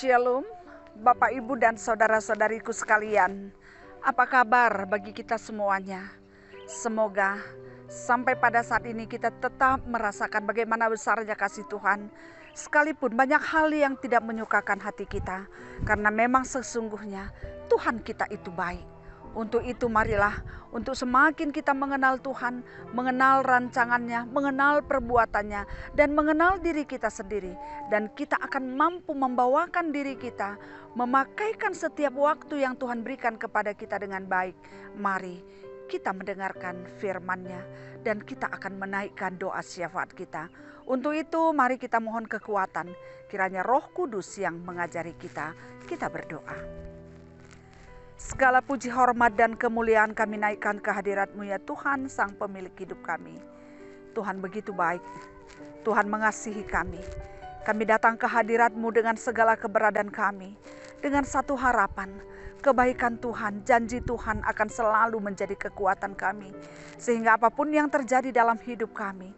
Shalom, Bapak Ibu dan saudara-saudariku sekalian. Apa kabar bagi kita semuanya? Semoga sampai pada saat ini kita tetap merasakan bagaimana besarnya kasih Tuhan. Sekalipun banyak hal yang tidak menyukakan hati kita. Karena memang sesungguhnya Tuhan kita itu baik. Untuk itu marilah, untuk semakin kita mengenal Tuhan, mengenal rancangannya, mengenal perbuatannya, dan mengenal diri kita sendiri. Dan kita akan mampu membawakan diri kita, memakaikan setiap waktu yang Tuhan berikan kepada kita dengan baik. Mari kita mendengarkan firman-Nya dan kita akan menaikkan doa syafaat kita. Untuk itu mari kita mohon kekuatan, kiranya Roh Kudus yang mengajari kita. Kita berdoa. Segala puji, hormat, dan kemuliaan kami naikkan ke hadirat-Mu ya Tuhan, Sang Pemilik hidup kami. Tuhan begitu baik, Tuhan mengasihi kami. Kami datang ke hadirat-Mu dengan segala keberadaan kami, dengan satu harapan, kebaikan Tuhan, janji Tuhan akan selalu menjadi kekuatan kami. Sehingga apapun yang terjadi dalam hidup kami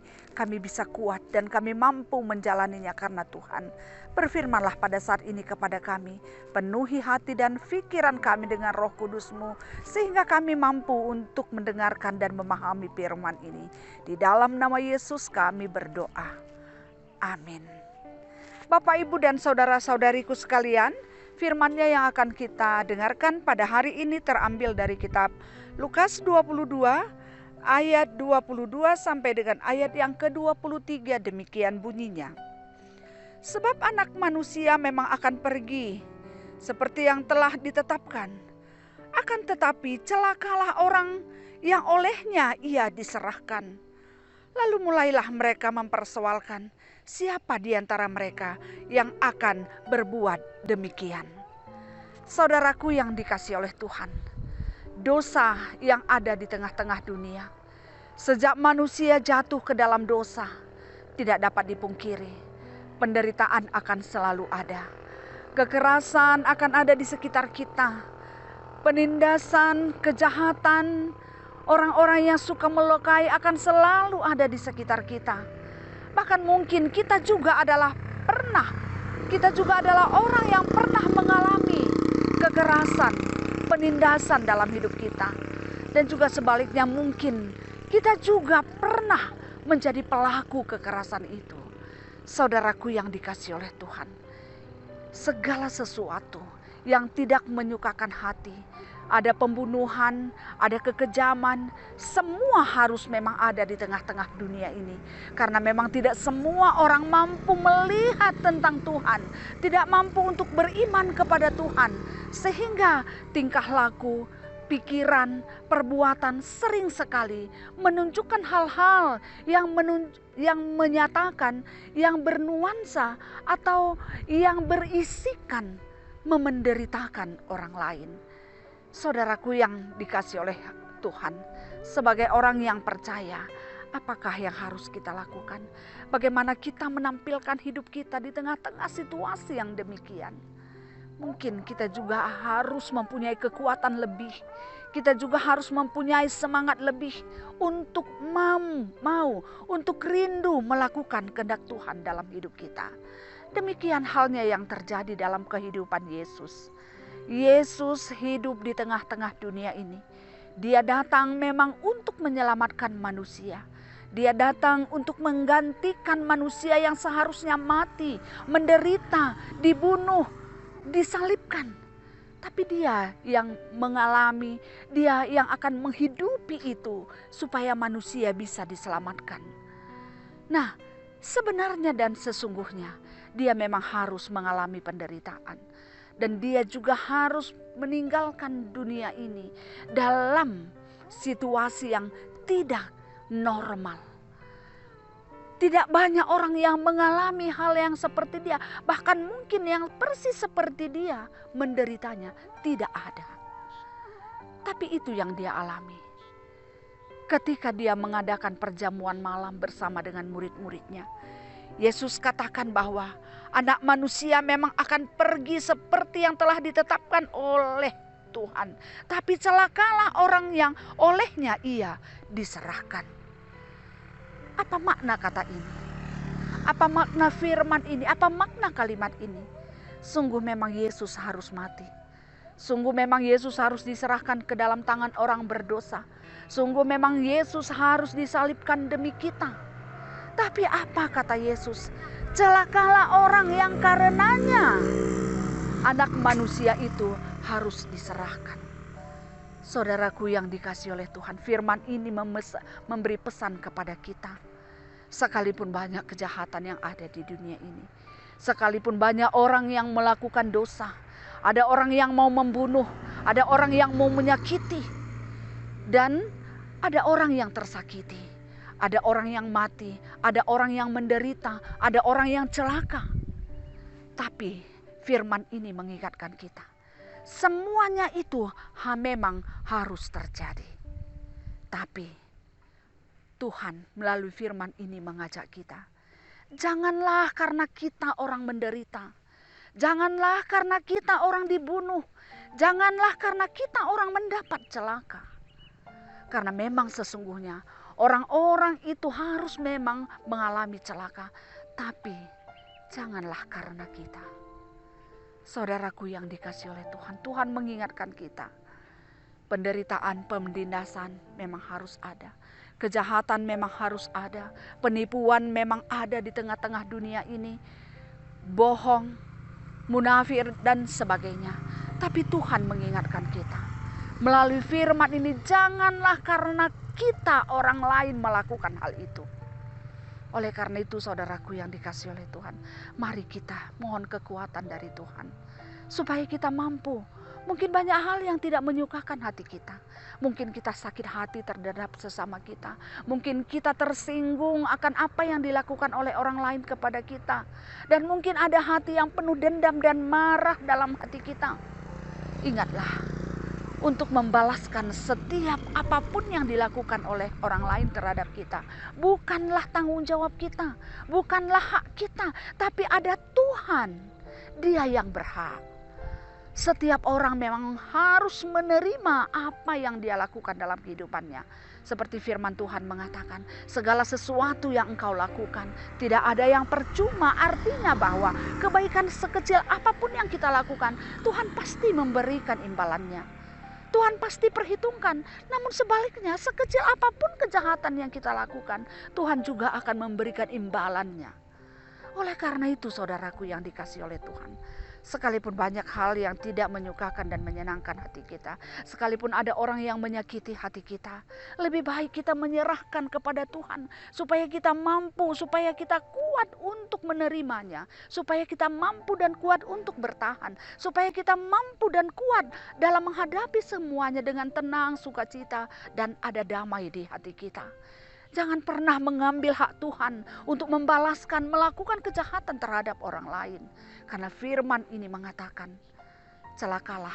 bisa kuat dan kami mampu menjalaninya karena Tuhan. Berfirmanlah pada saat ini kepada kami, penuhi hati dan pikiran kami dengan Roh Kudus-Mu, sehingga kami mampu untuk mendengarkan dan memahami firman ini. Di dalam nama Yesus kami berdoa. Amin. Bapak, Ibu, dan saudara-saudariku sekalian, firman-Nya yang akan kita dengarkan pada hari ini terambil dari kitab Lukas 22 ayat 22 sampai dengan ayat yang ke-23. Demikian bunyinya. Sebab anak manusia memang akan pergi seperti yang telah ditetapkan. Akan tetapi celakalah orang yang olehnya ia diserahkan. Lalu mulailah mereka mempersoalkan siapa di antara mereka yang akan berbuat demikian. Saudaraku yang dikasihi oleh Tuhan, dosa yang ada di tengah-tengah dunia, sejak manusia jatuh ke dalam dosa, tidak dapat dipungkiri. Penderitaan akan selalu ada. Kekerasan akan ada di sekitar kita. Penindasan, kejahatan, orang-orang yang suka melukai akan selalu ada di sekitar kita. Bahkan mungkin kita juga adalah orang yang pernah mengalami kekerasan, penindasan dalam hidup kita. Dan juga sebaliknya mungkin kita juga pernah menjadi pelaku kekerasan itu. Saudaraku yang dikasihi oleh Tuhan, segala sesuatu yang tidak menyukakan hati, ada pembunuhan, ada kekejaman, semua harus memang ada di tengah-tengah dunia ini. Karena memang tidak semua orang mampu melihat tentang Tuhan, tidak mampu untuk beriman kepada Tuhan. Sehingga tingkah laku, pikiran, perbuatan sering sekali menunjukkan hal-hal yang menyatakan, yang bernuansa atau yang berisikan memenderitakan orang lain. Saudaraku yang dikasihi oleh Tuhan, sebagai orang yang percaya, apakah yang harus kita lakukan? Bagaimana kita menampilkan hidup kita di tengah-tengah situasi yang demikian? Mungkin kita juga harus mempunyai kekuatan lebih. Kita juga harus mempunyai semangat lebih untuk untuk rindu melakukan kehendak Tuhan dalam hidup kita. Demikian halnya yang terjadi dalam kehidupan Yesus. Yesus hidup di tengah-tengah dunia ini. Dia datang memang untuk menyelamatkan manusia. Dia datang untuk menggantikan manusia yang seharusnya mati, menderita, dibunuh, disalibkan. Tapi dia yang mengalami, dia yang akan menghidupi itu supaya manusia bisa diselamatkan. Nah, sebenarnya dan sesungguhnya dia memang harus mengalami penderitaan. Dan dia juga harus meninggalkan dunia ini dalam situasi yang tidak normal. Tidak banyak orang yang mengalami hal yang seperti dia. Bahkan mungkin yang persis seperti dia menderitanya tidak ada. Tapi itu yang dia alami. Ketika dia mengadakan perjamuan malam bersama dengan murid-muridnya, Yesus katakan bahwa anak manusia memang akan pergi seperti yang telah ditetapkan oleh Tuhan. Tapi celakalah orang yang olehnya ia diserahkan. Apa makna kata ini? Apa makna firman ini? Apa makna kalimat ini? Sungguh memang Yesus harus mati. Sungguh memang Yesus harus diserahkan ke dalam tangan orang berdosa. Sungguh memang Yesus harus disalibkan demi kita. Tapi apa kata Yesus? Celakalah orang yang karenanya Anak Manusia itu harus diserahkan. Saudaraku yang dikasihi oleh Tuhan, firman ini memberi pesan kepada kita. Sekalipun banyak kejahatan yang ada di dunia ini, sekalipun banyak orang yang melakukan dosa, ada orang yang mau membunuh, ada orang yang mau menyakiti, dan ada orang yang tersakiti, ada orang yang mati, ada orang yang menderita, ada orang yang celaka. Tapi firman ini mengingatkan kita, semuanya itu memang harus terjadi. Tapi Tuhan melalui firman ini mengajak kita, janganlah karena kita orang menderita, janganlah karena kita orang dibunuh, janganlah karena kita orang mendapat celaka. Karena memang sesungguhnya orang-orang itu harus memang mengalami celaka, tapi janganlah karena kita. Saudaraku yang dikasihi oleh Tuhan, Tuhan mengingatkan kita, penderitaan, penindasan memang harus ada. Kejahatan memang harus ada. Penipuan memang ada di tengah-tengah dunia ini. Bohong, munafik dan sebagainya. Tapi Tuhan mengingatkan kita melalui firman ini, janganlah karena kita orang lain melakukan hal itu. Oleh karena itu saudaraku yang dikasihi oleh Tuhan, mari kita mohon kekuatan dari Tuhan supaya kita mampu. Mungkin banyak hal yang tidak menyukakan hati kita. Mungkin kita sakit hati terhadap sesama kita. Mungkin kita tersinggung akan apa yang dilakukan oleh orang lain kepada kita. Dan mungkin ada hati yang penuh dendam dan marah dalam hati kita. Ingatlah, untuk membalaskan setiap apapun yang dilakukan oleh orang lain terhadap kita, bukanlah tanggung jawab kita, bukanlah hak kita, tapi ada Tuhan, Dia yang berhak. Setiap orang memang harus menerima apa yang dia lakukan dalam kehidupannya. Seperti firman Tuhan mengatakan, segala sesuatu yang engkau lakukan tidak ada yang percuma. Artinya bahwa kebaikan sekecil apapun yang kita lakukan, Tuhan pasti memberikan imbalannya. Tuhan pasti perhitungkan. Namun sebaliknya, sekecil apapun kejahatan yang kita lakukan, Tuhan juga akan memberikan imbalannya. Oleh karena itu saudaraku yang dikasihi oleh Tuhan, sekalipun banyak hal yang tidak menyukakan dan menyenangkan hati kita, sekalipun ada orang yang menyakiti hati kita, lebih baik kita menyerahkan kepada Tuhan, supaya kita mampu, supaya kita kuat untuk menerimanya, supaya kita mampu dan kuat untuk bertahan, supaya kita mampu dan kuat dalam menghadapi semuanya dengan tenang, sukacita, dan ada damai di hati kita. Jangan pernah mengambil hak Tuhan untuk membalaskan, melakukan kejahatan terhadap orang lain. Karena firman ini mengatakan, celakalah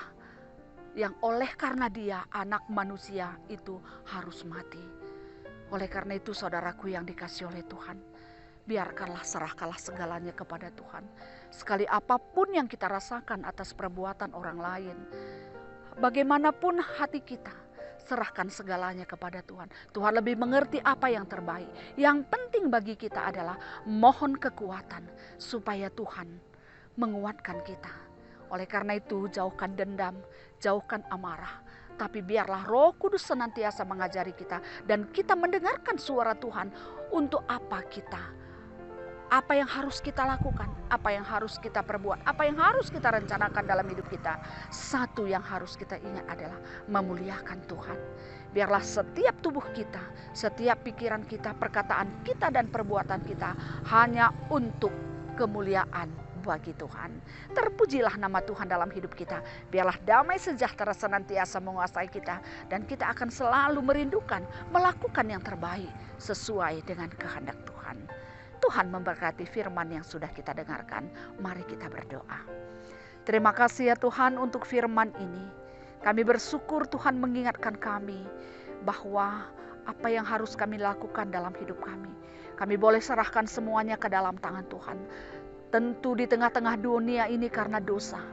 yang oleh karena dia anak manusia itu harus mati. Oleh karena itu saudaraku yang dikasihi oleh Tuhan, biarkanlah, serahkanlah segalanya kepada Tuhan. Sekali apapun yang kita rasakan atas perbuatan orang lain, bagaimanapun hati kita, serahkan segalanya kepada Tuhan. Tuhan lebih mengerti apa yang terbaik. Yang penting bagi kita adalah mohon kekuatan supaya Tuhan menguatkan kita. Oleh karena itu jauhkan dendam, jauhkan amarah. Tapi biarlah Roh Kudus senantiasa mengajari kita dan kita mendengarkan suara Tuhan untuk apa yang harus kita lakukan, apa yang harus kita perbuat, apa yang harus kita rencanakan dalam hidup kita. Satu yang harus kita ingat adalah memuliakan Tuhan. Biarlah setiap tubuh kita, setiap pikiran kita, perkataan kita dan perbuatan kita hanya untuk kemuliaan bagi Tuhan. Terpujilah nama Tuhan dalam hidup kita. Biarlah damai sejahtera senantiasa menguasai kita, dan kita akan selalu merindukan melakukan yang terbaik sesuai dengan kehendak Tuhan. Tuhan memberkati firman yang sudah kita dengarkan. Mari kita berdoa. Terima kasih ya Tuhan untuk firman ini. Kami bersyukur Tuhan mengingatkan kami bahwa apa yang harus kami lakukan dalam hidup kami, kami boleh serahkan semuanya ke dalam tangan Tuhan. Tentu di tengah-tengah dunia ini karena dosa,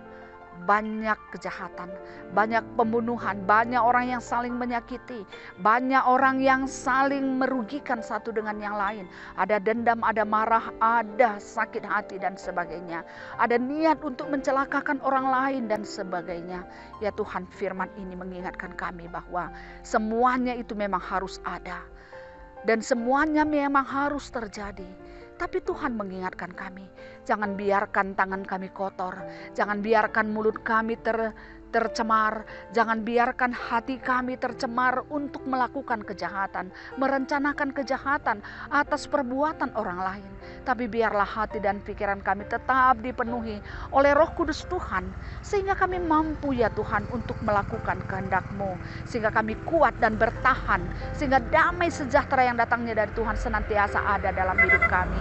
banyak kejahatan, banyak pembunuhan, banyak orang yang saling menyakiti, banyak orang yang saling merugikan satu dengan yang lain. Ada dendam, ada marah, ada sakit hati dan sebagainya. Ada niat untuk mencelakakan orang lain dan sebagainya. Ya Tuhan, firman ini mengingatkan kami bahwa semuanya itu memang harus ada. Dan semuanya memang harus terjadi. Tapi Tuhan mengingatkan kami, jangan biarkan tangan kami kotor, jangan biarkan mulut kami tercemar, jangan biarkan hati kami tercemar untuk melakukan kejahatan, merencanakan kejahatan atas perbuatan orang lain. Tapi biarlah hati dan pikiran kami tetap dipenuhi oleh Roh Kudus Tuhan, sehingga kami mampu ya Tuhan untuk melakukan kehendak-Mu, sehingga kami kuat dan bertahan, sehingga damai sejahtera yang datangnya dari Tuhan senantiasa ada dalam hidup kami.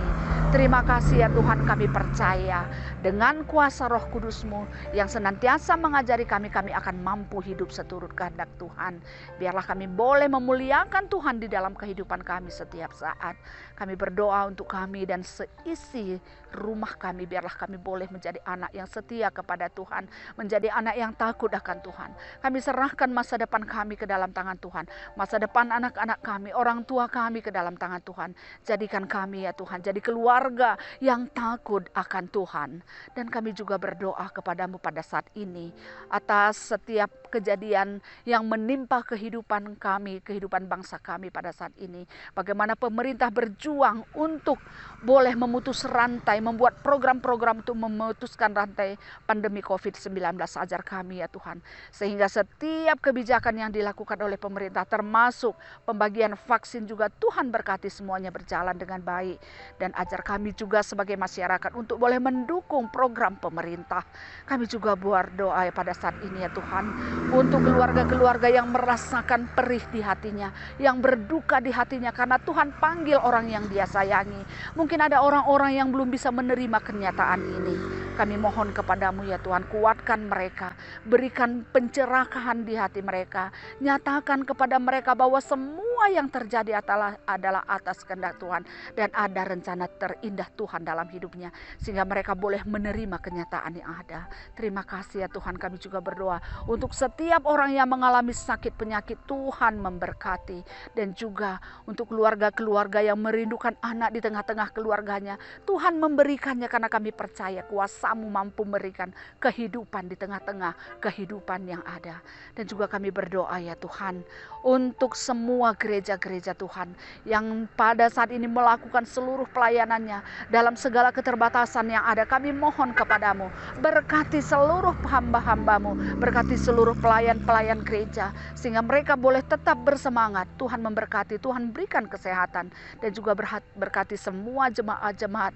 Terima kasih ya Tuhan, kami percaya dengan kuasa Roh Kudus-Mu yang senantiasa mengajari kami akan mampu hidup seturut kehendak Tuhan. Biarlah kami boleh memuliakan Tuhan di dalam kehidupan kami setiap saat. Kami berdoa untuk kami dan seisi rumah kami. Biarlah kami boleh menjadi anak yang setia kepada Tuhan, menjadi anak yang takut akan Tuhan. Kami serahkan masa depan kami ke dalam tangan Tuhan, masa depan anak-anak kami, orang tua kami ke dalam tangan Tuhan. Jadikan kami ya Tuhan jadi keluarga yang takut akan Tuhan. Dan kami juga berdoa kepadamu pada saat ini atas setiap kejadian yang menimpa kehidupan kami, kehidupan bangsa kami pada saat ini. Bagaimana pemerintah berjuang untuk boleh memutus rantai, membuat program-program untuk memutuskan rantai pandemi COVID-19. Ajar kami ya Tuhan, sehingga setiap kebijakan yang dilakukan oleh pemerintah, termasuk pembagian vaksin juga, Tuhan berkati semuanya berjalan dengan baik. Dan ajar kami juga sebagai masyarakat untuk boleh mendukung program pemerintah. Kami juga berdoa pada saat ini ya Tuhan, untuk keluarga-keluarga yang merasakan perih di hatinya, yang berduka di hatinya karena Tuhan panggil orang yang Dia sayangi. Mungkin ada orang-orang yang belum bisa menerima kenyataan ini. Kami mohon kepadamu ya Tuhan, kuatkan mereka, berikan pencerahan di hati mereka, nyatakan kepada mereka bahwa semua yang terjadi adalah atas kehendak Tuhan dan ada rencana terindah Tuhan dalam hidupnya, sehingga mereka boleh menerima kenyataan yang ada. Terima kasih ya Tuhan, kami juga berdoa untuk setiap orang yang mengalami sakit penyakit, Tuhan memberkati. Dan juga untuk keluarga-keluarga yang merindukan anak di tengah-tengah keluarganya, Tuhan memberikannya karena kami percaya kuasa-Mu mampu memberikan kehidupan di tengah-tengah kehidupan yang ada. Dan juga kami berdoa ya Tuhan untuk semua gereja-gereja Tuhan yang pada saat ini melakukan seluruh pelayanannya dalam segala keterbatasan yang ada. Kami mohon kepadamu, berkati seluruh hamba-hamba-Mu, berkati seluruh pelayan-pelayan gereja, sehingga mereka boleh tetap bersemangat. Tuhan memberkati, Tuhan berikan kesehatan, dan juga berkati semua jemaat-jemaat.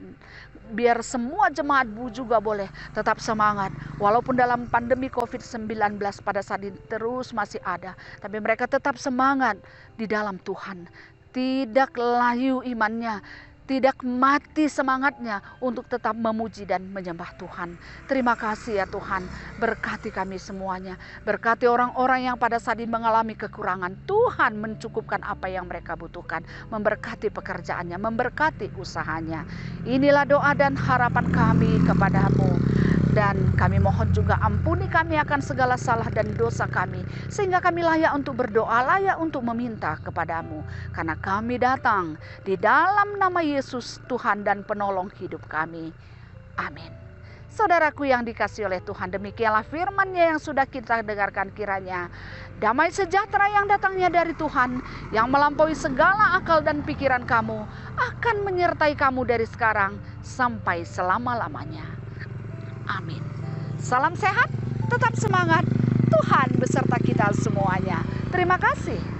Biar semua jemaat-Bu juga boleh tetap semangat, walaupun dalam pandemi COVID-19 pada saat ini terus masih ada, tapi mereka tetap semangat di dalam Tuhan. Tidak layu imannya, tidak mati semangatnya untuk tetap memuji dan menyembah Tuhan. Terima kasih ya Tuhan, berkati kami semuanya. Berkati orang-orang yang pada saat ini mengalami kekurangan. Tuhan mencukupkan apa yang mereka butuhkan, memberkati pekerjaannya, memberkati usahanya. Inilah doa dan harapan kami kepadamu. Dan kami mohon juga ampuni kami akan segala salah dan dosa kami, sehingga kami layak untuk berdoa, layak untuk meminta kepadamu. Karena kami datang di dalam nama Yesus Tuhan dan penolong hidup kami. Amin. Saudaraku yang dikasihi oleh Tuhan, demikianlah firman-Nya yang sudah kita dengarkan. Kiranya damai sejahtera yang datangnya dari Tuhan, yang melampaui segala akal dan pikiran kamu, akan menyertai kamu dari sekarang sampai selama-lamanya. Amin. Salam sehat, tetap semangat. Tuhan beserta kita semuanya. Terima kasih.